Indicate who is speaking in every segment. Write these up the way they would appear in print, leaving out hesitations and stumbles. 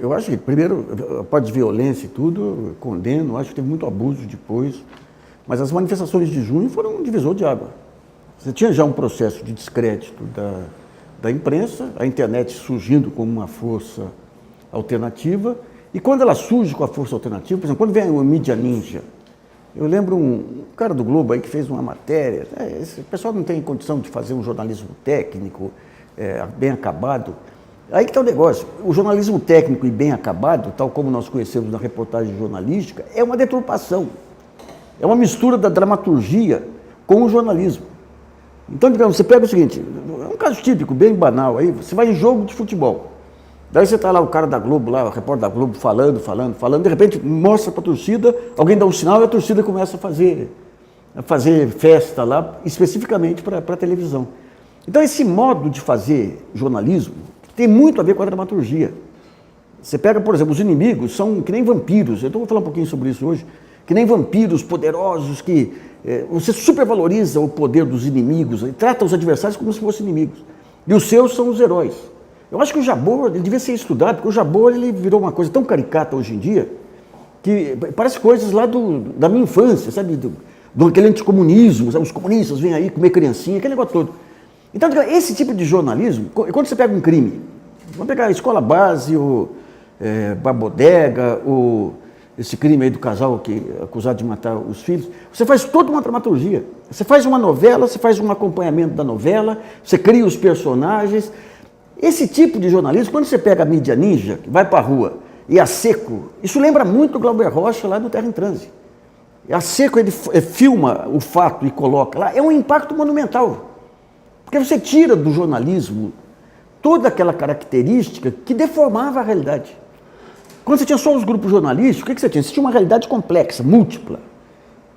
Speaker 1: Eu acho que, primeiro, a parte de violência e tudo, eu condeno, acho que teve muito abuso depois, mas as manifestações de junho foram um divisor de água. Você tinha já um processo de descrédito da imprensa, a internet surgindo como uma força alternativa, e quando ela surge com a força alternativa, por exemplo, quando vem a mídia ninja, eu lembro um cara do Globo aí que fez uma matéria, esse pessoal não tem condição de fazer um jornalismo técnico bem acabado. Aí que está o negócio, o jornalismo técnico e bem acabado, tal como nós conhecemos na reportagem jornalística, é uma deturpação, é uma mistura da dramaturgia com o jornalismo. Então, digamos, você pega o seguinte, é um caso típico, bem banal, aí você vai em jogo de futebol, daí você está lá, o cara da Globo, lá, o repórter da Globo falando, de repente mostra para a torcida, alguém dá um sinal e a torcida começa a fazer festa lá, especificamente para a televisão. Então, esse modo de fazer jornalismo tem muito a ver com a dramaturgia. Você pega, por exemplo, os inimigos são que nem vampiros, eu vou falar um pouquinho sobre isso hoje, que nem vampiros poderosos que você supervaloriza o poder dos inimigos e trata os adversários como se fossem inimigos. E os seus são os heróis. Eu acho que o Jabor ele devia ser estudado, porque o Jabor ele virou uma coisa tão caricata hoje em dia, que parece coisas lá da minha infância, sabe? Do aquele anticomunismo, sabe? Os comunistas vêm aí comer criancinha, aquele negócio todo. Então, esse tipo de jornalismo, quando você pega um crime, vamos pegar a escola base, a bodega, esse crime aí do casal que é acusado de matar os filhos, você faz toda uma dramaturgia. Você faz uma novela, você faz um acompanhamento da novela, você cria os personagens. Esse tipo de jornalismo, quando você pega a mídia ninja, que vai para a rua, e a seco, isso lembra muito o Glauber Rocha lá no Terra em Transe. A seco ele filma o fato e coloca lá, é um impacto monumental. Porque você tira do jornalismo toda aquela característica que deformava a realidade. Quando você tinha só os grupos jornalísticos, o que você tinha? Você tinha uma realidade complexa, múltipla.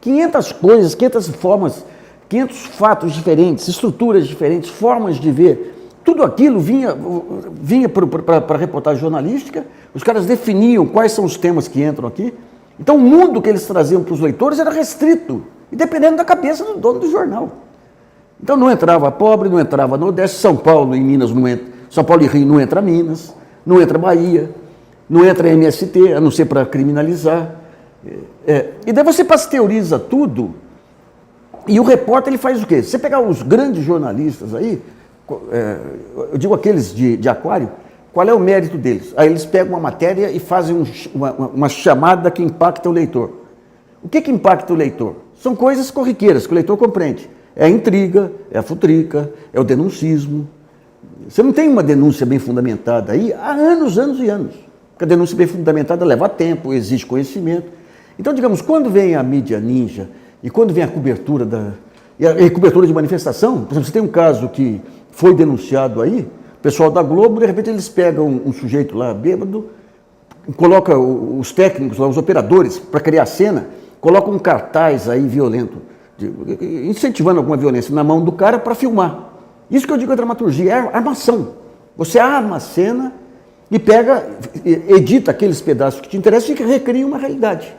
Speaker 1: 500 coisas, 500 formas, 500 fatos diferentes, estruturas diferentes, formas de ver. Tudo aquilo vinha para a reportagem jornalística, os caras definiam quais são os temas que entram aqui. Então o mundo que eles traziam para os leitores era restrito, e dependendo da cabeça do dono do jornal. Então não entrava pobre, não entrava Nordeste, São Paulo e Minas não entra, São Paulo e Rio não entra Minas, não entra Bahia, não entra MST, a não ser para criminalizar. E daí você pasteuriza tudo, e o repórter ele faz o quê? Se você pegar os grandes jornalistas aí, eu digo aqueles de aquário, qual é o mérito deles? Aí eles pegam uma matéria e fazem uma chamada que impacta o leitor. O que impacta o leitor? São coisas corriqueiras que o leitor compreende. É a intriga, é a futrica, é o denuncismo. Você não tem uma denúncia bem fundamentada aí há anos e anos. Porque a denúncia bem fundamentada leva tempo, exige conhecimento. Então, digamos, quando vem a mídia ninja e quando vem a cobertura cobertura de manifestação, por exemplo, você tem um caso que foi denunciado aí, o pessoal da Globo, de repente eles pegam um sujeito lá bêbado, coloca os técnicos lá, os operadores, para criar a cena, colocam um cartaz aí violento, incentivando alguma violência na mão do cara para filmar. Isso que eu digo é dramaturgia, é armação. Você arma a cena e edita aqueles pedaços que te interessam e recria uma realidade.